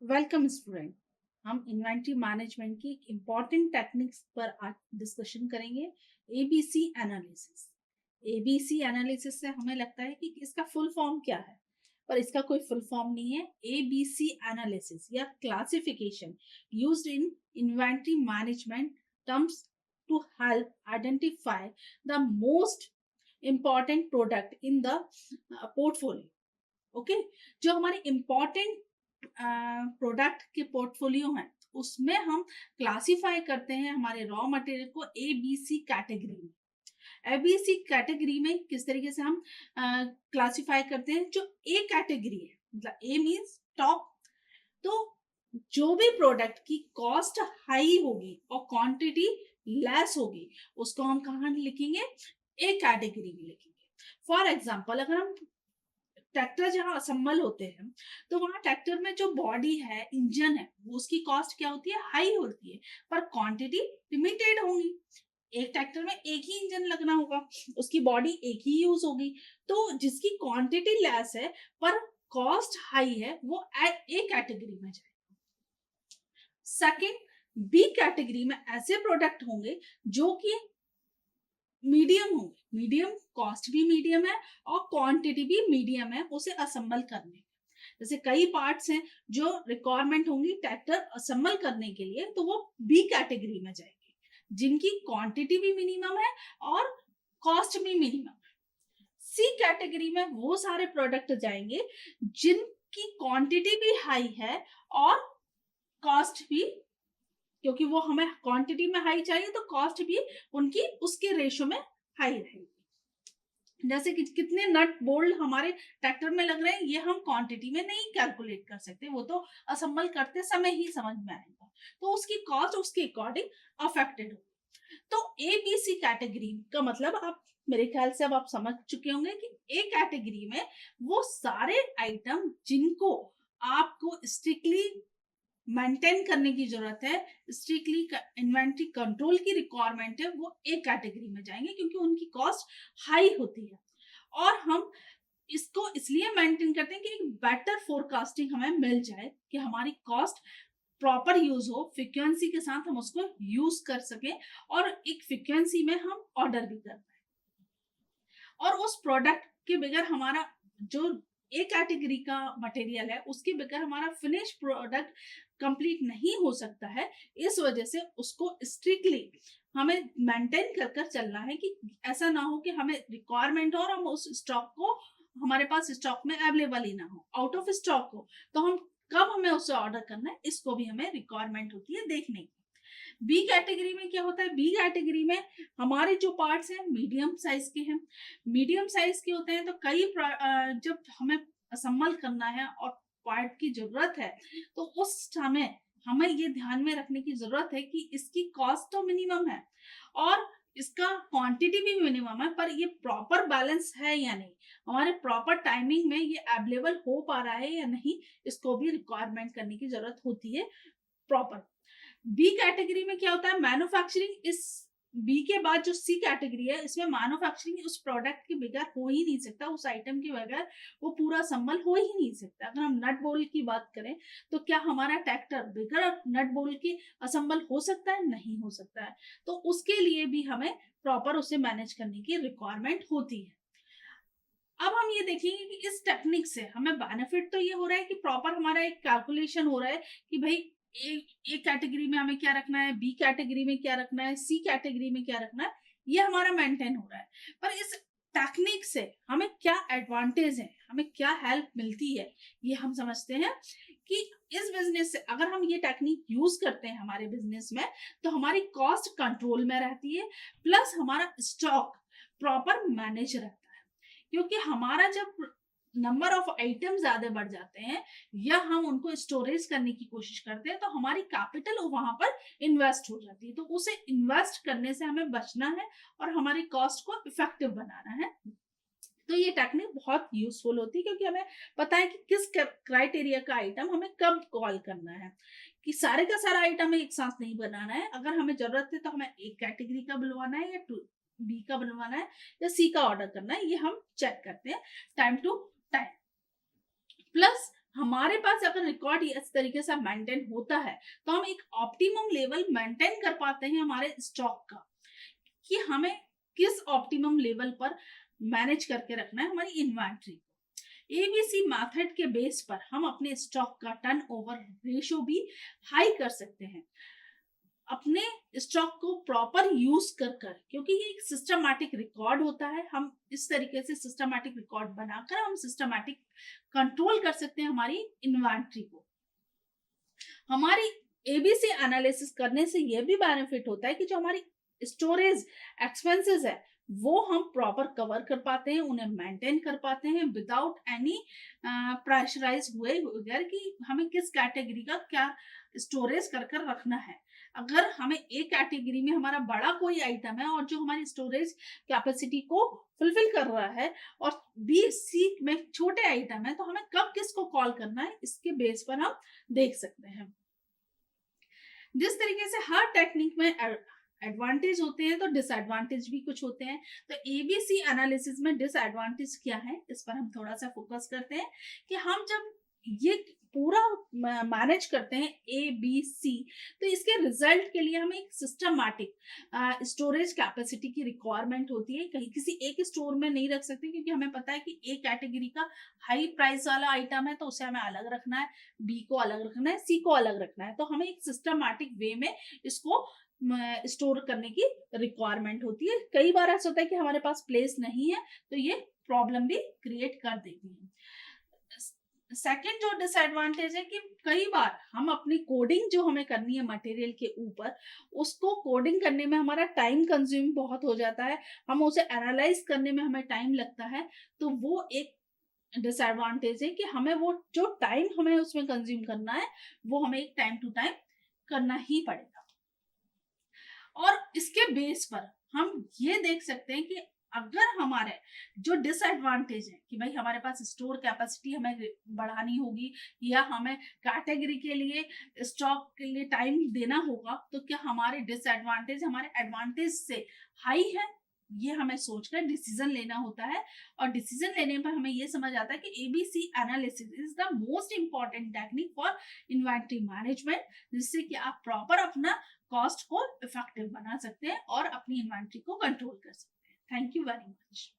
Welcome student. हम inventory management की important techniques पर आज डिस्कशन करेंगे। ABC analysis. एबीसी एनालिसिस से हमें लगता है कि इसका फुल फॉर्म क्या है, पर इसका कोई फुल फॉर्म नहीं है। एबीसी एनालिसिस या classification used in inventory management terms to help identify the most important product in the portfolio। Okay, जो हमारे इंपॉर्टेंट प्रोडक्ट के पोर्टफोलियो हैं उसमें हम क्लासिफाई करते हैं हमारे रॉ मटेरियल को ए बी सी कैटेगरी में। ए बी सी कैटेगरी में किस तरीके से हम क्लासिफाई करते हैं? जो ए कैटेगरी है, मतलब ए मीन्स टॉप, तो जो भी प्रोडक्ट की कॉस्ट हाई होगी और क्वांटिटी लेस होगी उसको हम कहाँ लिखेंगे? ए कैटेगरी में लिखेंगे। फॉर एग्जाम्पल, अगर हम ट्रैक्टर जहाँ असेंबल होते हैं तो वहां ट्रैक्टर में जो बॉडी है, इंजन है, वो उसकी कॉस्ट क्या होती है? हाई होती है, पर क्वांटिटी लिमिटेड होगी। एक ट्रैक्टर में एक ही इंजन लगना होगा, उसकी बॉडी एक ही यूज होगी, तो जिसकी क्वांटिटी लेस है पर कॉस्ट हाई है वो ए कैटेगरी में जाएगा। सेकंड, बी कैटेगरी में ऐसे प्रोडक्ट होंगे जो कि मीडियम होंगे, मीडियम कॉस्ट भी मीडियम है और क्वांटिटी भी मीडियम है उसे असेंबल करने। जैसे कई पार्ट्स हैं जो रिक्वायरमेंट होंगी ट्रैक्टर असेंबल करने के लिए, तो वो बी कैटेगरी में जाएगी, जिनकी क्वांटिटी भी मिनिमम है और कॉस्ट भी मिनिमम है। सी कैटेगरी में वो सारे प्रोडक्ट जाएंगे जिनकी क्वांटिटी भी हाई है और कॉस्ट भी, क्योंकि वो हमें क्वांटिटी में हाई चाहिए तो कॉस्ट भी उनकी उसके रेशो में हाई रहेगी। जैसे कि कितने नट बोल्ट हमारे ट्रैक्टर में लग रहे हैं, ये हम क्वांटिटी में नहीं कैलकुलेट कर सकते, वो तो असेंबल करते समय ही समझ में आएगा, तो उसकी कॉस्ट उसके अकॉर्डिंग अफेक्टेड होगी। तो ए बी सी कैटेगरी का मतलब आप मेरे ख्याल से अब आप समझ चुके होंगे कि ए कैटेगरी में वो सारे आइटम जिनको आपको स्ट्रिक्टली मेंटेन करने की जरूरत है, स्ट्रिक्टली इन्वेंटरी कंट्रोल की रिक्वायरमेंट है, वो एक कैटेगरी में जाएंगे क्योंकि उनकी कॉस्ट हाई होती है। और हम इसको इसलिए मेंटेन करते हैं कि एक बेटर फोरकास्टिंग हमें मिल जाए, कि हमारी कॉस्ट प्रॉपर यूज हो, फ्रीक्वेंसी के साथ हम उसको यूज कर सके और एक फ्रीक्वेंसी में हम ऑर्डर भी कर पाए। और उस प्रोडक्ट के बगैर हमारा जो ए कैटेगरी का मटेरियल है उसके बगैर हमारा फिनिश प्रोडक्ट कंप्लीट नहीं हो सकता है। इस वजह से उसको स्ट्रिक्टली हमें मेंटेन कर कर चलना है कि ऐसा ना हो कि हमें रिक्वायरमेंट हो और हम उस स्टॉक को हमारे पास स्टॉक में अवेलेबल ही ना हो, आउट ऑफ स्टॉक हो, तो हम कब हमें उससे ऑर्डर करना है इसको भी हमें रिक्वायरमेंट होती है देखने की। बी कैटेगरी में क्या होता है? बी कैटेगरी में हमारे जो पार्ट्स हैं मीडियम साइज के हैं। मीडियम साइज के होते हैं तो जब हमें असेंबल करना है और पार्ट की जरूरत है तो उस समय हमें ये ध्यान में रखने की जरूरत है कि इसकी कॉस्ट तो मिनिमम है और इसका क्वांटिटी भी मिनिमम है, पर ये प्रॉपर बैलेंस है या नहीं, हमारे प्रॉपर टाइमिंग में ये अवेलेबल हो पा रहा है या नहीं, इसको भी रिक्वायरमेंट करने की जरूरत होती है प्रॉपर। बी कैटेगरी में क्या होता है? मैन्युफैक्चरिंग। इस बी के बाद जो सी कैटेगरी है इसमें मैन्युफैक्चरिंग उस प्रोडक्ट के बगैर हो ही नहीं सकता, उस आइटम के बगैर वो पूरा संबल हो ही नहीं सकता। अगर हम नट बोल्ट की बात करें तो क्या हमारा ट्रैक्टर बगैर नट बोल्ट के असेंबल हो सकता है? नहीं हो सकता है। तो उसके लिए भी हमें प्रॉपर उसे मैनेज करने की रिक्वायरमेंट होती है। अब हम ये देखेंगे कि इस टेक्निक से हमें बेनिफिट तो ये हो रहा है कि प्रॉपर हमारा एक कैलकुलेशन हो रहा है कि भाई ए कैटेगरी में हमें क्या रखना है, बी कैटेगरी में क्या रखना है, सी कैटेगरी में क्या रखना है, ये हमारा मेंटेन हो रहा है। पर इस टेक्निक से हमें क्या एडवांटेज है, हमें क्या हेल्प मिलती है, ये हम समझते हैं कि इस बिजनेस से अगर हम ये टेक्निक यूज करते हैं हमारे बिजनेस में तो हमारी कॉस्ट कंट्रोल में रहती है, प्लस हमारा स्टॉक प्रॉपर मैनेज रहता है। क्योंकि हमारा जब नंबर ऑफ आइटम ज्यादा बढ़ जाते हैं या हम उनको स्टोरेज करने की कोशिश करते हैं तो हमारी कैपिटल वहां पर इन्वेस्ट हो जाती है, तो उसे इन्वेस्ट करने से हमें बचना है और हमारी कॉस्ट को इफेक्टिव बनाना है। तो ये टेक्निक बहुत यूजफुल होती है क्योंकि हमें पता है कि किस क्राइटेरिया का आइटम हमें कब कॉल करना है, कि सारे का सारा आइटम एक साथ नहीं बनाना है। अगर हमें जरूरत है तो हमें एक कैटेगरी का बुलवाना है या टू बी का बनवाना है या सी का ऑर्डर करना है, ये हम चेक करते हैं टाइम टू टाइम। प्लस हमारे पास अगर रिकॉर्ड इस तरीके से मेंटेन होता है तो हम एक ऑप्टिमम लेवल मेंटेन कर पाते हैं हमारे स्टॉक का, कि हमें किस ऑप्टिमम लेवल पर मैनेज करके रखना है हमारी इन्वेंट्री। एबीसी मेथड के बेस पर हम अपने स्टॉक का टर्नओवर रेशियो भी हाई कर सकते हैं अपने स्टॉक को प्रॉपर यूज कर कर, क्योंकि ये एक सिस्टमैटिक रिकॉर्ड होता है। हम इस तरीके से सिस्टमैटिक रिकॉर्ड बनाकर हम सिस्टमैटिक कंट्रोल कर सकते हैं हमारी इन्वेंट्री को। हमारी एबीसी एनालिसिस करने से यह भी बेनिफिट होता है कि जो हमारी स्टोरेज एक्सपेंसेस है वो हम प्रॉपर कवर कर पाते हैं, उन्हें मेंटेन कर पाते हैं विदाउट एनी प्रेशराइज हुए बगैर कि हमें किस कैटेगरी का क्या स्टोरेज कर कर रखना है। अगर हमें एक कैटेगरी में हमारा बड़ा कोई आइटम है और जो हमारी स्टोरेज कैपेसिटी को फुलफिल कर रहा है और बी सी में छोटे आइटम है, तो हमें कब किसको कॉल करना है इसके बेस पर हम देख सकते हैं। जिस तरीके से हर टेक्निक में एडवांटेज होते हैं तो डिसएडवांटेज भी कुछ होते हैं। तो एबीसी एनालिसिस में डिसएडवांटेज क्या है इस पर हम थोड़ा सा फोकस करते हैं कि हम जब ये पूरा मैनेज करते हैं ए बी सी, तो इसके रिजल्ट के लिए हमें एक सिस्टमैटिक स्टोरेज कैपेसिटी की रिक्वायरमेंट होती है। कहीं किसी एक स्टोर में नहीं रख सकते क्योंकि हमें पता है कि ए कैटेगरी का हाई प्राइस वाला आइटम है तो उसे हमें अलग रखना है, बी को अलग रखना है, सी को अलग रखना है। तो हमें एक सिस्टमैटिक वे में इसको स्टोर करने की रिक्वायरमेंट होती है। कई बार ऐसा होता है कि हमारे पास प्लेस नहीं है तो ये प्रॉब्लम भी क्रिएट कर देती है। सेकेंड जो डिसएडवांटेज है कि कई बार हम अपनी कोडिंग जो हमें करनी है मटेरियल के ऊपर, उसको कोडिंग करने में हमारा टाइम कंज्यूम बहुत हो जाता है, हम उसे एनालाइज करने में हमें टाइम लगता है। तो वो एक डिसएडवांटेज है कि हमें वो जो टाइम हमें उसमें कंज्यूम करना है वो हमें एक टाइम टू टाइम करना ही पड़ेगा। और इसके बेस पर हम ये देख सकते हैं कि अगर हमारे जो डिसएडवांटेज है कि भाई हमारे पास स्टोर कैपेसिटी हमें बढ़ानी होगी या हमें कैटेगरी के लिए स्टॉक के लिए टाइम देना होगा, तो क्या हमारे डिसएडवांटेज हमारे एडवांटेज से हाई है, ये हमें सोचकर डिसीजन लेना होता है। और डिसीजन लेने पर हमें ये समझ आता है कि ABC analysis is the most important technique for inventory management, जिससे कि आप प्रॉपर अपना कॉस्ट को इफेक्टिव बना सकते हैं और अपनी इन्वेंटरी को कंट्रोल कर सकते हैं। Thank you very much.